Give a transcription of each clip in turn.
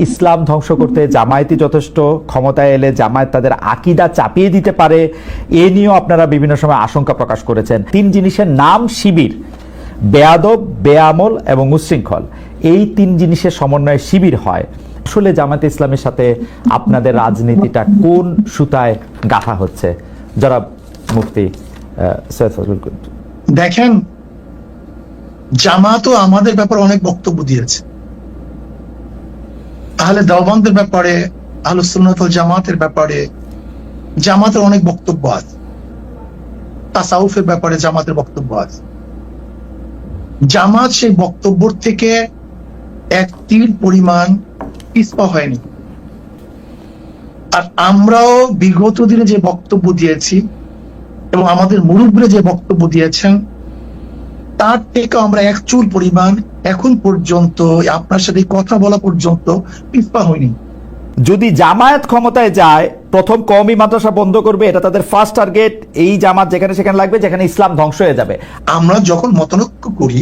ইসলাম ধ্বংস করতে জামায়াতই যথেষ্ট, ক্ষমতায় এলে জামায়াত তাদের আকীদা চাপিয়ে দিতে পারে, এ নিয়েও আপনারা বিভিন্ন সময় আশঙ্কা প্রকাশ করেছেন। তিন জিনিসের নাম শিবির: বেয়াদব, বেআমল এবং উচ্ছৃঙ্খল। এই তিন জিনিসের সমন্বয়ে শিবির হয়। আসলে জামায়াতে ইসলামের সাথে আপনাদের রাজনীতিটা কোন সুতায় গাঁথা হচ্ছে? জনাব মুফতি সৈয়দ ফজলুল করিম। দেখেন, জামাতও আমাদের ব্যাপারে অনেক বক্তব্য দিয়েছে। তাহলে দেওবন্দের ব্যাপারে, আহলুস সুন্নাত ওয়াল জামাতের ব্যাপারে জামাতের অনেক বক্তব্য আছে। তাসাউফের ব্যাপারে জামাতের বক্তব্য আছে। জামাত সেই বক্তব্য থেকে এক তিল পরিমাণ পিছপা হয়নি। আর আমরাও বিগত দিনে যে বক্তব্য দিয়েছি এবং আমাদের মুরব্বীরা যে বক্তব্য দিয়েছেন, তার থেকে আমরা এক চুল পরিমাণ এখন পর্যন্ত আপনার সাথে কথা বলা পর্যন্ত পিছপা হয়নি। যদি জামায়াত ক্ষমতায় যায়, প্রথম কওমি মাদ্রাসা বন্ধ করবে, এটা তাদের ফার্স্ট টার্গেট। এই জামাত যেখানে সেখানে লাগবে, যেখানে ইসলাম ধ্বংস হয়ে যাবে। আমরা যখন মতানৈক্য করি,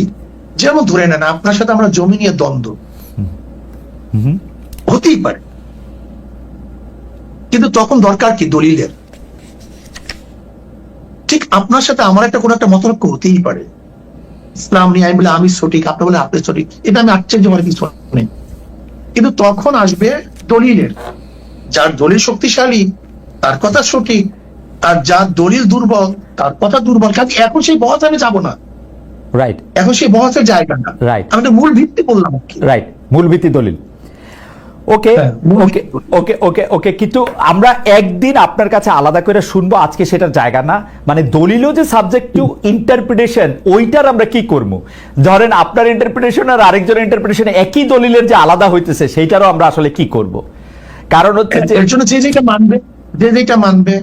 যেমন ধরে নেন আপনার সাথে আমরা জমি নিয়ে দ্বন্দ্ব হতেই পারে, কিন্তু তখন দরকার কি দলিলের। ঠিক আপনার সাথে আমার একটা কোনো একটা মতানৈক্য হতেই পারে, ইসলাম নিয়ে আমি বলে আমি সঠিক, আপনি বলে আপনি সঠিক, এটা আমি আশ্চর্য হওয়ার কিছু নেই। কিন্তু তখন আসবে দলিলের। যার দলিল শক্তিশালী তার কথা সঠিক, আর যার দলিল দুর্বল তার কথা দুর্বল। কাজে এখন সেই বহসে আমি যাবো না। রাইট, এখন সেই বহসের জায়গা না। রাইট, আমি মূল ভিত্তি বললাম। রাইট, মূল ভিত্তি দলিল। ওকে ওকে ওকে ওকে ওকে কিন্তু আমরা একদিন আপনার কাছে আলাদা করে শুনবো, আজকে সেটার জায়গা না। মানে দলিলও যে সাবজেক্ট টু ইন্টারপ্রিটেশন, ওইটার আমরা কি করবো? ধরেন আপনার ইন্টারপ্রিটেশন আর আরেকজনের ইন্টারপ্রিটেশন একই দলিলের যে আলাদা হইতেছে, সেইটারও আমরা আসলে কি করব? কারণ হচ্ছে যে এর জন্য যে যেটা মানবে, যে যেটা মানবে,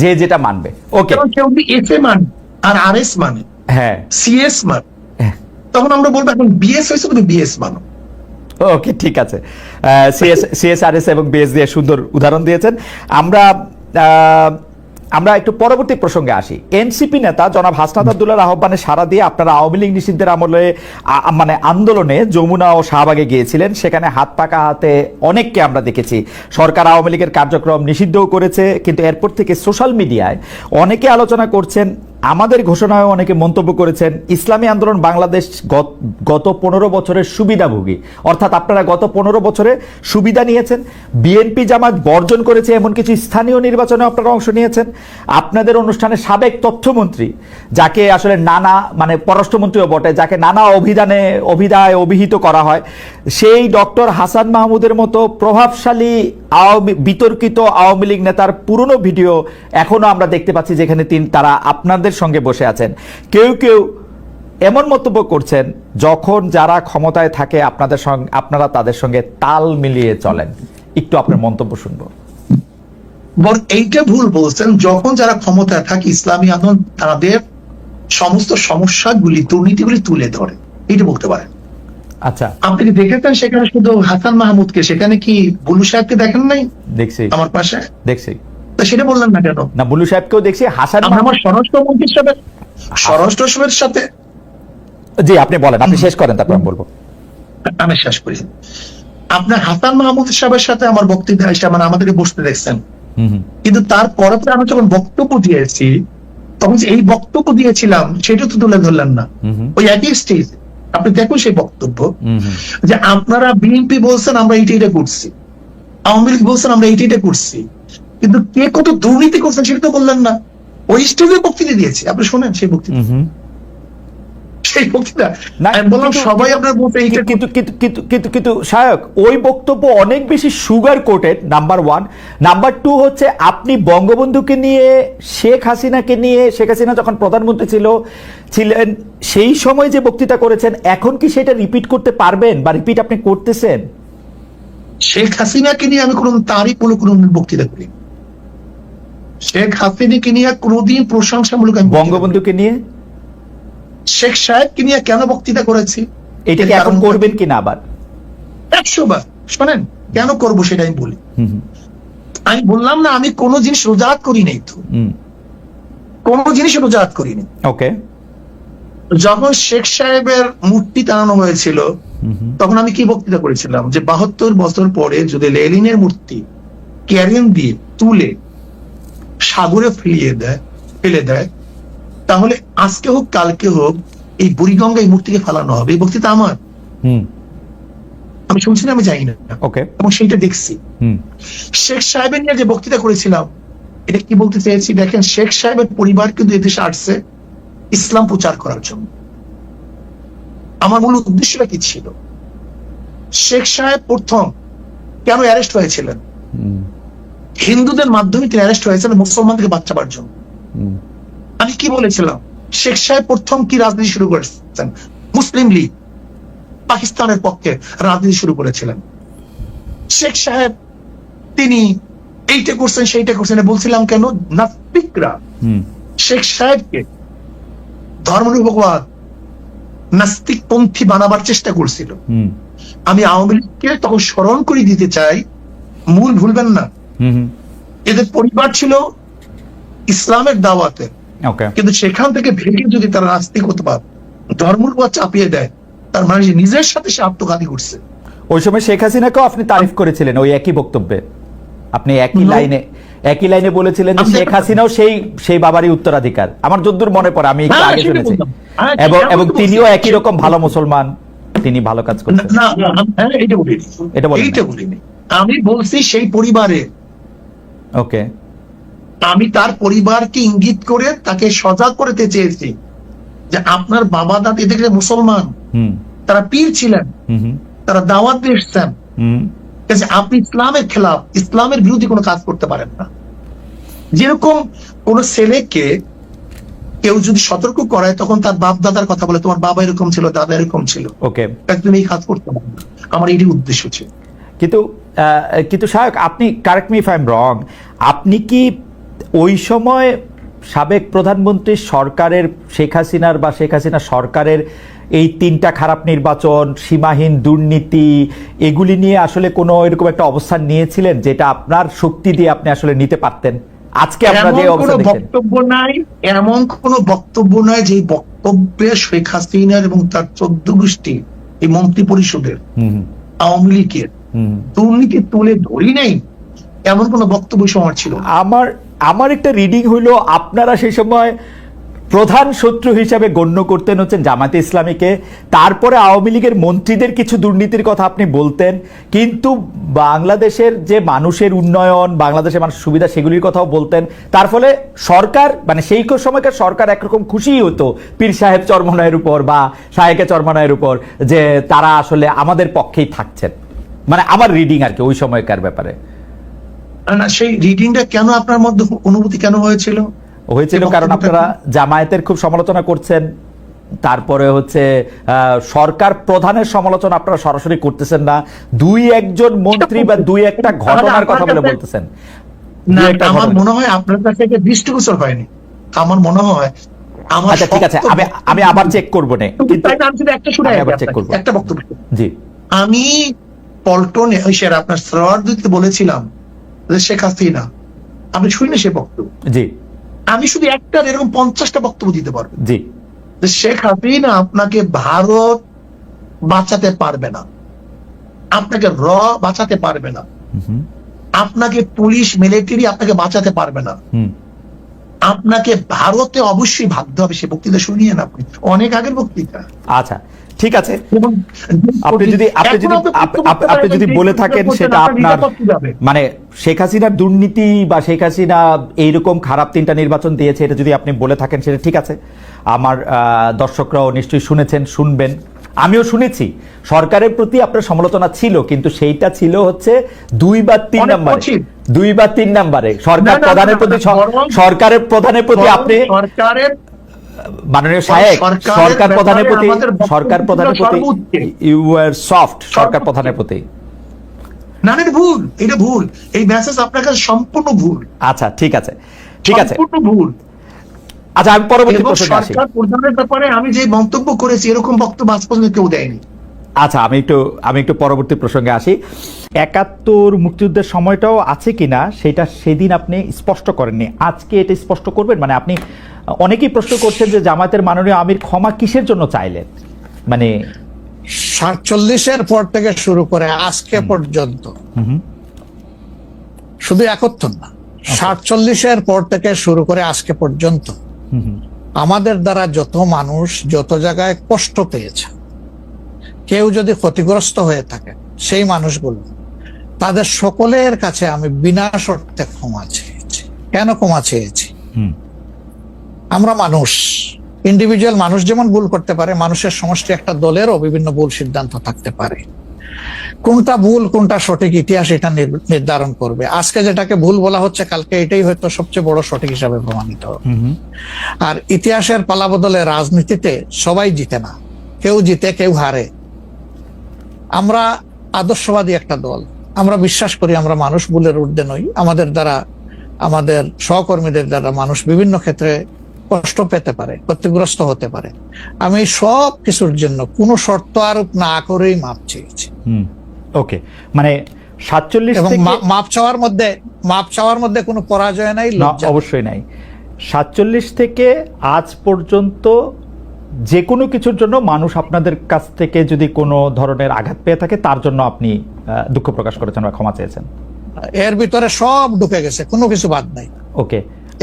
যে যেটা মানবে। ওকে, কেউ যদি এফ এ মানে আর আর এস মানে, হ্যাঁ, সিএস মানে, তখন আমরা বলবো এখন বিএস হয়েছে তুমি বিএস মানো। ওকে, ঠিক আছে। সিএসআরএস এবং বিএস দিয়ে সুন্দর উদাহরণ দিয়েছেন। আমরা একটু পরবর্তী প্রসঙ্গে আসি। এনসিপি নেতা জনাব হাসনাত আব্দুল্লাহর আহ্বানে সাড়া দিয়ে আপনারা আওয়ামী লীগ নিষিদ্ধের আমলে মানে আন্দোলনে যমুনা ও শাহবাগে গিয়েছিলেন। সেখানে হাত পাকা হাতে অনেককে আমরা দেখেছি। সরকার আওয়ামী লীগের কার্যক্রম নিষিদ্ধও করেছে, কিন্তু এরপর থেকে সোশ্যাল মিডিয়ায় অনেকে আলোচনা করছেন, আমাদের ঘোষণায় অনেকে মন্তব্য করেছেন, ইসলামী আন্দোলন বাংলাদেশ গত 15 বছরের সুবিধাভোগী, অর্থাৎ আপনারা গত 15 বছরে সুবিধা নিয়েছেন। বিএনপি জামাত বর্জন করেছে, এমন কিছু স্থানীয় নির্বাচনে আপনারা অংশ নিয়েছেন। আপনাদের অনুষ্ঠানে সাবেক তথ্যমন্ত্রী, যাকে আসলে নানা মানে পররাষ্ট্রমন্ত্রীও বটে, যাকে নানা অভিধায় অভিহিত করা হয়, সেই ডক্টর হাসান মাহমুদের মতো প্রভাবশালী বিতর্কিত আওয়ামী লীগ নেতার পুরনো ভিডিও এখনো আমরা দেখতে পাচ্ছি, যেখানে তারা আপনাদের সঙ্গে বসে আছেন। কেউ কেউ এমন মন্তব্য করছেন, যখন যারা ক্ষমতায় থাকে আপনাদের সঙ্গে, আপনারা তাদের সঙ্গে তাল মিলিয়ে চলেন। একটু আপনার মন্তব্য শুনবো। এইটা ভুল বলছেন। যখন যারা ক্ষমতায় থাকে, ইসলামী আন্দোলন তাদের সমস্ত সমস্যাগুলি, দুর্নীতিগুলি তুলে ধরে, এইটা বলতে পারেন। আচ্ছা, আপনি কি দেখেছেন সেখানে শুধু হাসান মাহমুদকে, সেখানে কি বুলু সাহেবকে দেখেন নাই? দেখছি, আমার পাশে দেখছি। তা সেটা বললেন না কেন? না, বুলু সাহেবকেও দেখছি। হাসান আমার স্বরাষ্ট্রমন্ত্রীর সাথে জি, আপনি বলেন, আপনি শেষ করেন, তারপর আমি বলবো। আমি শেষ করি। আপনার হাসান মাহমুদ সাহেবের সাথে আমার বক্তব্য এসে মানে আমাদেরকে বসতে দেখছেন, কিন্তু তারপরে আমি যখন বক্তব্য দিয়েছি, তখন এই বক্তব্য দিয়েছিলাম সেটা তো তুলে ধরলেন না। ওই একই স্টেজ আপনি দেখুন সেই বক্তব্য, যে আপনারা বিএনপি বলছেন আমরা এইটা করছি, আওয়ামী লীগ বলছেন আমরা এইটা করছি, কিন্তু কে কত দুর্নীতি করছেন সেটা তো বললেন না। ওই স্টেজে বক্তৃতা দিয়েছি, আপনি শোনেন সেই বক্তৃতা। কিন্তু শায়ক, ওই বক্তব্য অনেক বেশি সুগার কোটেড, নাম্বার 1। নাম্বার 2 হচ্ছে, আপনি বঙ্গবন্ধুকে নিয়ে, শেখ হাসিনা যখন প্রধানমন্ত্রী ছিলেন সেই সময় যে বক্তৃতা করেছেন, এখন কি সেটা রিপিট করতে পারবেন, বা রিপিট আপনি করতেছেন? শেখ হাসিনাকে নিয়ে আমি তারই কোনো বক্তৃতা করি। শেখ হাসিনাকে নিয়ে কোনোদিন প্রশংসামূলক। বঙ্গবন্ধুকে নিয়ে, শেখ সাহেবকে নিয়ে কেন বক্তৃতা করেছি, এটা কি এখন করবেন কিনা আবার? 100 বার শোনেন, কেন করবো সেটা আমি বলি। আমি বললাম না আমি কোনো জিনিস রোজাত করি নাই, তো কোনো জিনিস রোজাত করিনি। ওকে, যখন শেখ সাহেবের মূর্তি টানানো হয়েছিল তখন আমি কি বক্তৃতা করেছিলাম যে 72 বছর পরে যদি লেনিনের মূর্তি ক্যারিয়ান দিয়ে তুলে সাগরে ফেলে দেয় তাহলে আজকে হোক কালকে হোক এই বুড়িগঙ্গা এই মূর্তিকে ফেলানো হবে। এই বক্তৃতা আমার, আমি শুনছি না, আমি জানি না, এবং সেইটা দেখছি। শেখ সাহেবের নিয়ে যে বক্তৃতা করেছিলাম, এটা কি বলতে চেয়েছি দেখেন, শেখ সাহেবের পরিবার কিন্তু এদেশে আসছে ইসলাম প্রচার করার জন্য। আমার মূল উদ্দেশ্যটা কি ছিল? শেখ সাহেব প্রথম কেন অ্যারেস্ট হয়েছিলেন? হিন্দুদের মাধ্যমে তিনি অ্যারেস্ট হয়েছিলেন মুসলমানদেরকে বাঁচাবার জন্য। আমি কি বলেছিলাম? শেখ সাহেব প্রথম কি রাজনীতি শুরু করেছেন? মুসলিম লীগ, পাকিস্তানের পক্ষে রাজনীতি শুরু করেছিলেন শেখ সাহেব। তিনি এইটা করছেন সেইটা করছেন বলছিলাম কেন? নাস্তিকরা শেখ সাহেবকে ধর্মনিরপেক্ষবাদ নাস্তিক পন্থী বানাবার চেষ্টা করছিল। আমি আওয়ামী লীগকে তখন স্মরণ করে দিতে চাই, মূল ভুলবেন না, এদের পরিবার ছিল ইসলামের দাওয়াতে, কিন্তু সেখান থেকে ভেঙে যদি তারা নাস্তিকতাবাদ ধর্মনিরপেক্ষতা চাপিয়ে দেয়, তার মানে নিজের সাথে সে আত্মঘাতী করছে। ওই সময় শেখ হাসিনাকেও আপনি তারিফ করেছিলেন ওই একই বক্তব্যে। আপনি একই লাইনে বলেছিলেন যে শেখ হাসিনাও সেই বাবারই উত্তরাধিকার। আমার যদ্দূর মনে পড়ে, আমি একটু আগে শুনেছি, এবং তিনিও একই রকম ভালো মুসলমান, তিনি ভালো কাজ করছেন। এইটা বলিনি, আমি বলছি সেই পরিবারে, ওকে, আমি তার পরিবারকে ইঙ্গিত করে তাকে সজাগ করতে চেয়েছি যে আপনার বাবা দাদি দেখলে মুসলমান, তারা পীর ছিলেন, তারা দাওয়াত দিয়ে এসছেন, আপনি ইসলামের খেলাফ, ইসলামের বিরোধী কোনো কাজ করতে পারেন না। যেরকম কোন ছেলেকে কেউ যদি সতর্ক করায় তখন তার বাপ দাদার কথা বলে, তোমার বাবা এরকম ছিল, দাদা এরকম ছিল, তুমি এই কাজ করতে পারো না। আমার এটি উদ্দেশ্য ছিল। কিন্তু সাহেব, আপনি correct me if I am রং, আপনি কি ওই সময় সাবেক প্রধানমন্ত্রী সরকারের শেখ হাসিনার বা শেখ হাসিনা সরকারের এই 3টা খারাপ নির্বাচন, সীমাহীন দুর্নীতি, এগুলি নিয়ে আসলে কোনো এরকম একটা অবস্থান নিয়েছিলেন যেটা আপনার শক্তি দিয়ে আপনি আসলে নিতে পারতেন? আজকে আপনারা যে অবস্থা দেখছেন, বক্তব্য নাই, এমন কোন বক্তব্য নাই যে বক্তব্যে শেখ হাসিনার এবং তার 14 গোষ্ঠী এই মন্ত্রী পরিষদের আওয়ামী লীগের দুর্নীতি তুলে ধরি নাই, এমন কোন বক্তব্য সময় ছিল। আমার একটা রিডিং হইলো আপনারা সেই সময় প্রধান শত্রু হিসাবে গণ্য করতেন হচ্ছেন জামায়াতে ইসলামীকে, তারপরে আওয়ামী লীগের মন্ত্রীদের কিছু দুর্নীতির কথা আপনি বলতেন, কিন্তু বাংলাদেশের যে মানুষের উন্নয়ন, বাংলাদেশের মানুষের সুবিধা, সেগুলির কথাও বলতেন। তার ফলে সরকার, মানে সেই সময়কার সরকার একরকম খুশিই হতো পীর সাহেব চরমনায়ের উপর বা শায়েকে চরমনায়ের উপর, যে তারা আসলে আমাদের পক্ষেই থাকছেন। মানে আমার রিডিং আর কি ওই সময়কার ব্যাপারে। না, সেই রিডিংটা কেন আপনার মধ্যে অনুভূতি কেন হয়েছিল? কারণ আপনারা জামায়াতের খুব সমালোচনা করছেন, তারপরে হচ্ছে সরকার প্রধানের সমালোচনা আপনারা সরাসরি করতেছেন না, 2-1 মন্ত্রী বা 2-1টা ঘটনার কথা বলে বলতেছেন। আমার মনে হয় আপনার কাছে এটা দৃষ্টিগোচর হয়নি। আমার মনে হয় আচ্ছা ঠিক আছে, আমি আবার চেক করবো না, কিন্তু একটা বক্তব্য, জি, আমি পল্টনে ওই স্যার আপনার সরোয়ার দিতে বলেছিলাম যে শেখ হাসিনা, আপনি শুনে সে বক্তব্য, জি, আমি শুধু একটা এরকম 50টা বক্তব্য দিতে পারবো, জি, যে শেখ হাসিনা আপনাকে ভারত বাঁচাতে পারবে না, আপনাকে বাঁচাতে পারবে না, আপনাকে পুলিশ মিলিটারি আপনাকে বাঁচাতে পারবে না, আপনাকে ভারতে অবশ্যই ভাবতে হবে। সে বক্তৃতা শুনিয়ে না, আপনি অনেক আগের বক্তৃতা। আচ্ছা ঠিক আছে, আপনি যদি বলে থাকেন সেটা আপনার, মানে শেখ হাসিনার দুর্নীতি বা শেখ হাসিনা এইরকম খারাপ 3টা নির্বাচন দিয়েছে, এটা যদি আপনি বলে থাকেন সেটা ঠিক আছে। আমার দর্শকরাও নিশ্চয়ই শুনেছেন, শুনবেন, আমিও শুনেছি সরকারের প্রতি আপনার সমালোচনা ছিল, কিন্তু সেইটা ছিল হচ্ছে 2 বা 3 নাম্বারে সরকার প্রধানের প্রতি, সরকারের প্রধানের প্রতি আপনি মাননীয় সাহেব, সরকার প্রধানের প্রতি ইউ ওয়্যার সফট, সরকার প্রধানের প্রতি। না, ভুল, এটা ভুল, এই মেসেজ আপনার কাছে সম্পূর্ণ ভুল। আচ্ছা ঠিক আছে, সম্পূর্ণ ভুল। আচ্ছা, আমি পরবর্তী প্রশ্নে আসি। সরকার প্রধানের ব্যাপারে আমি যে মন্তব্য করেছি এরকম বক্তব্য আজ পর্যন্ত কেউ দেয়নি। আচ্ছা, আমি একটু পরবর্তী প্রসঙ্গে আসি। 71 মুক্তিযুদ্ধের সময়টাও আছে কিনা সেটা সেদিন আপনি স্পষ্ট করেননি, আজকে এটা স্পষ্ট করবেন? মানে আপনি, অনেকেই প্রশ্ন করছেন যে জামায়াতের মাননীয় আমির ক্ষমা কিসের জন্য চাইলেন, মানে 47-এর পর থেকে শুরু করে আজকে পর্যন্ত, শুধু 71 না, 47-এর পর থেকে শুরু করে আজকে পর্যন্ত আমাদের দ্বারা যত মানুষ যত জায়গায় কষ্ট পেয়েছে, কেউ যদি ক্ষতিগ্রস্ত হয়ে থাকে, সেই মানুষগুলো তাদের সকলের কাছে আমি বিনা শর্তে ক্ষমা চেয়েছি। কেন ক্ষমা চেয়েছি? আমরা মানুষ, ইন্ডিভিজুয়াল মানুষ যেমন ভুল করতে পারে, মানুষের সমষ্টি একটা দলেরও বিভিন্ন ভুল সিদ্ধান্ত থাকতে পারে। কোনটা ভুল কোনটা সঠিক ইতিহাস এটা নির্ধারণ করবে। আজকে যেটাকে ভুল বলা হচ্ছে, কালকে এটাই হয়তো সবচেয়ে বড় সঠিক হিসাবে প্রমাণিত হবে। আর ইতিহাসের পালাবদলে রাজনীতিতে সবাই জিতে না, কেউ জিতে কেউ হারে। আমরা আদর্শবাদী একটা দল, আমরা বিশ্বাস করি আমরা মানুষ ভুলের ঊর্ধ্বে নই। আমাদের দ্বারা, আমাদের সহকর্মীদের দ্বারা মানুষ বিভিন্ন ক্ষেত্রে কষ্ট পেতে পারে, ক্ষতিগ্রস্ত হতে পারে। আমি সব কিছুর জন্য কোনো শর্ত আরোপ না করেই মাপ চেয়েছি। ওকে, মানে 47 এবং থেকে মাপ চাওয়ার মধ্যে কোনো পরাজয় নাই, লজ্জা অবশ্যই নাই। 47 থেকে আজ পর্যন্ত যে কোনো কিছুর জন্য মানুষ আপনাদের কাছ থেকে যদি কোনো ধরনের আঘাত পেয়ে থাকে, তার জন্য আপনি দুঃখ প্রকাশ করেছেন বা ক্ষমা চেয়েছেন। এর ভিতরে সব ঢুকে গেছে, কোনো কিছু বাদ নাই। ওকে,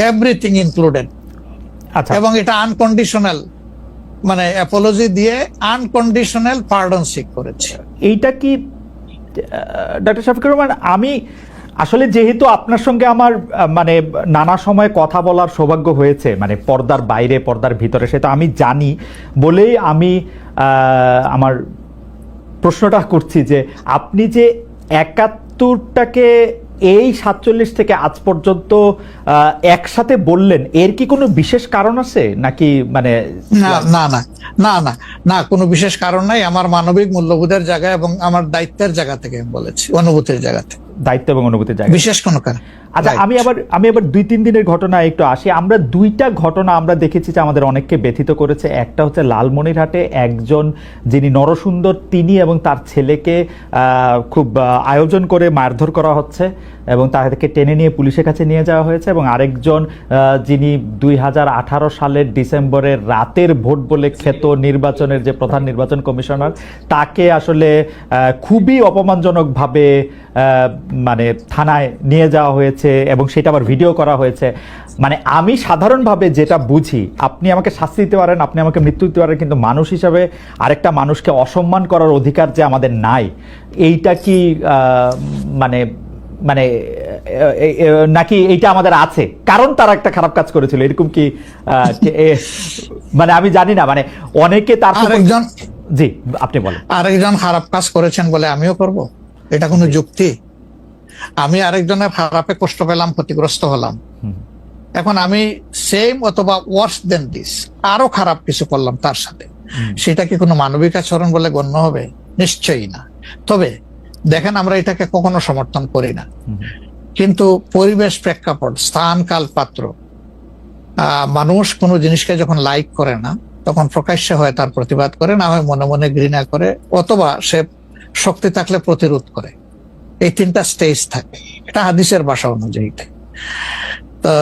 এভরিথিং ইনক্লুডেড। আচ্ছা, এবং এটা আনকন্ডিশনাল, মানে অ্যাপোলজি দিয়ে আনকন্ডিশনাল পার্ডন সিক করেছে। এইটা কি ডক্টর শফিকুর রহমান, আমি আসলে যেহেতু আপনার সঙ্গে আমার মানে নানা সময় কথা বলার সৌভাগ্য হয়েছে, মানে পর্দার বাইরে পর্দার ভিতরে, সেটা আমি জানি বলেই আমি আমার প্রশ্নটা করছি যে আপনি যে 71টাকে এই 47 থেকে আজ পর্যন্ত একসাথে বললেন, এর কি কোনো বিশেষ কারণ আছে নাকি? মানে না, কোনো বিশেষ কারণ নাই। আমার মানবিক মূল্যবোধের জায়গা এবং আমার দায়িত্বের জায়গা থেকে আমি বলেছি, অনুভূতির জায়গা থেকে, দায়িত্ব এবং অনুভূতির জায়গা, বিশেষ কোনো কারণ। আচ্ছা, আমি আবার 2-3 দিনের ঘটনা একটু আসি। আমরা 2টা ঘটনা আমরা দেখেছি যে আমাদের অনেককে ব্যথিত করেছে। একটা হচ্ছে লালমনিরহাটে একজন যিনি নরসুন্দর, তিনি এবং তার ছেলেকে খুব আয়োজন করে মারধর করা হচ্ছে এবং তাদেরকে টেনে নিয়ে পুলিশের কাছে নিয়ে যাওয়া হয়েছে। এবং আরেকজন যিনি 2018 সালের ডিসেম্বরের রাতের ভোট বলে খ্যাত নির্বাচনের যে প্রধান নির্বাচন কমিশনার, তাকে আসলে খুবই অপমানজনকভাবে মানে থানায় নিয়ে যাওয়া হয়েছে এবং সেটা আবার ভিডিও করা হয়েছে। মানে আমি সাধারণভাবে যেটা বুঝি, আপনি আমাকে শাস্তি দিতে পারেন, আপনি আমাকে মৃত্যু দিতে পারেন, কিন্তু মানুষ হিসাবে আরেকটা মানুষকে অসম্মান করার অধিকার যে আমাদের নাই, এইটা কি মানে মানে নাকি এইটা আমাদের আছে কারণ তারা একটা খারাপ কাজ করেছিল, এরকম কি? মানে আমি জানি না, মানে অনেকে তার আরেকজন, জি আপনি বলেন, আরেকজন খারাপ কাজ করেছেন বলে আমিও করব? এটা কোনো যুক্তি? আমি আরেকজনের খারাপে কষ্ট পেলাম, ক্ষতিগ্রস্ত হলাম, এখন আমি সেম অথবা ওয়ার্স দেন দিস আরো খারাপ কিছু করলাম তার সাথে, সেটা কি কোনো মানবিক আচরণ বলে গণ্য হবে? নিশ্চয়ই না। তবে দেখেন, আমরা এটাকে কখনো সমর্থন করি না, কিন্তু পরিবেশ, প্রেক্ষাপট, স্থান, কাল, পাত্র, মানুষ কোনো জিনিসকে যখন লাইক করে না, তখন প্রকাশ্যে হয় তার প্রতিবাদ করে, না হয় মনে মনে ঘৃণা করে, অথবা সে শক্তি থাকলে প্রতিরোধ করে। এই 3টা স্টেজ থাকে, এটা হাদিসের ভাষা অনুযায়ী। তো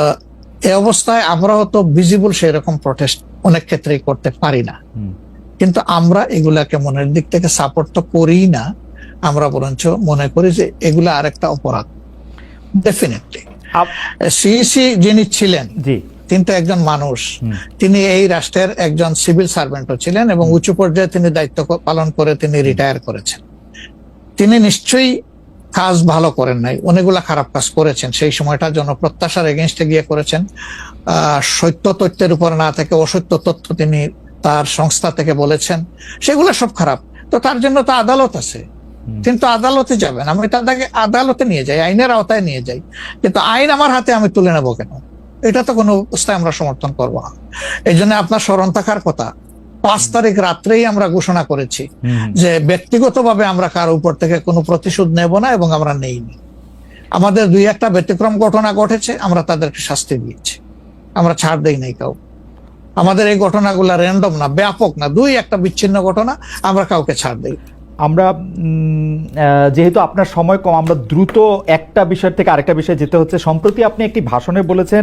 এই অবস্থায় আমরাও তো ভিজিবল সেরকম প্রটেস্ট অনেক ক্ষেত্রেই করতে পারি না, কিন্তু আমরা এগুলাকে মনের দিক থেকে সাপোর্ট তো করি না, আমরা বরঞ্চ মনে করি যে এগুলা আরেকটা অপরাধ। ডেফিনেটলি সিইসি যিনি ছিলেন, তিনি তো একজন মানুষ, তিনি এই রাষ্ট্রের একজন সিভিল সার্ভেন্টও ছিলেন এবং উঁচু পর্যায়ে তিনি দায়িত্ব পালন করে তিনি রিটায়ার করেছেন। তিনি নিশ্চয়ই কাজ ভালো করেন নাই, অনেকগুলা খারাপ কাজ করেছেন। সেই সময়টা জনপ্রত্যাশার এগেনস্টে গিয়ে করেছেন। সত্য তথ্যের উপর না থেকে অসত্য তথ্য তিনি তার সংস্থা থেকে বলেছেন, সেগুলো সব খারাপ। তো তার জন্য তো আদালত আছে, কিন্তু আদালতে যাবেন, আমি তাদেরকে আদালতে নিয়ে যাই, আইনের আওতায় নিয়ে যাই, কিন্তু আইন আমার হাতে আমি তুলে নেবো কেন? এটা তো কোনো অবস্থায় আমরা সমর্থন করবো না। এই জন্য আপনার স্মরণ থাকার কথা, 5 তারিখ রাত্রেই আমরা ঘোষণা করেছি যে ব্যক্তিগতভাবে আমরা কারো উপর থেকে কোনো প্রতিশোধ নেব না এবং আমরা নেইনি। আমাদের 2-1টা ব্যতিক্রম ঘটনা ঘটেছে, আমরা তাদেরকে শাস্তি দিয়েছি, আমরা ছাড় দেই নাই কাউ। আমাদের এই ঘটনাগুলো র্যান্ডম না, ব্যাপক না, 2-1টা বিচ্ছিন্ন ঘটনা, আমরা কাউকে ছাড় দেই। আমরা যেহেতু আপনার সময় কম, আমরা দ্রুত একটা বিষয় থেকে আরেকটা বিষয়ে যেতে হচ্ছে। সম্প্রতি আপনি একটি ভাষণে বলেছেন,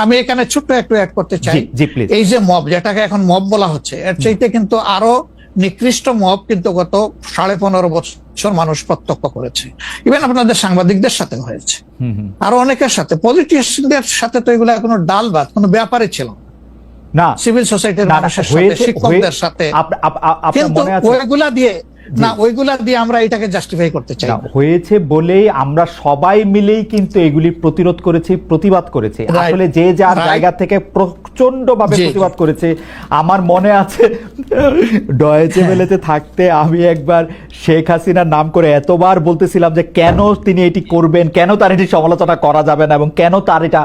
আমি এখানে ছোট্ট একটু অ্যাড করতে চাই। জি প্লিজ। এই যে মব, যেটাকে এখন মব বলা হচ্ছে, এর চাইতে কিন্তু আরো নিকৃষ্ট মব কিন্তু গত 15.5 বছর মানুষ প্রত্যক্ষ করেছে। ইভেন আপনাদের সাংবাদিকদের সাথে হয়েছে, আরো অনেকের সাথে, পলিটিশিয়ানদের সাথে তো এগুলো কোনো ডাল ভাত, কোনো ব্যাপারই ছিল না, সিভিল সোসাইটির না, মানুষের সাথে, হয়েছে, শিক্ষকদের সাথে। আপনার কিন্তু মনে আছে ওইগুলা দিয়ে আমরা এটাকে জাস্টিফাই করতে চাই না, না। হয়েছে বলেই আমরা সবাই মিলেই কিন্তু এগুলি প্রতিরোধ করেছি, প্রতিবাদ করেছি। Right. আসলে যে যার Right. জায়গা থেকে প্রচন্ড ভাবে জি, প্রতিবাদ করেছে। আমার মনে আছে ডয়েচে ভেলেতে থাকতে আমি একবার শেখ হাসিনার নাম করে এতবার বলতেছিলাম যে কেন তিনি এটি করবেন, কেন তার এটি সমালোচনা করা যাবে না, এবং কেন তার এটা,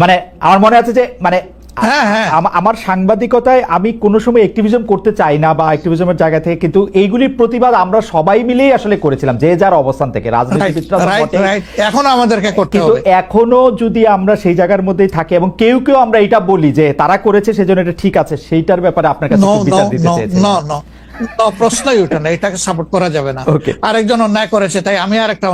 মানে আমার মনে আছে যে মানে হ্যাঁ। আমার সাংবাদিকতায় আমি কোনো সময় অ্যাক্টিভিজম করতে চাই না বা অ্যাক্টিভিজমের জায়গা থেকে, কিন্তু এইগুলির প্রতিবাদ আমরা সবাই মিলেই আসলে করেছিলাম, যে যার অবস্থান থেকে। রাজনীতিবিদরা তো বটেই। রাইট, এখনো আমাদেরকে করতে কিন্তু হবে। এখনো যদি আমরা সেই জায়গার মধ্যেই থাকি এবং কেউ কেউ আমরা এটা বলি যে তারা করেছে সেজন্য এটা ঠিক আছে, সেইটার ব্যাপারে আপনার কাছে একটু বিচার দিতে চাইছি। প্রশ্নই ওঠে না, এটাকে সাপোর্ট করা যাবে না। Okay. আরেকজন অন্যায় করেছে তাই আমি আরেকটা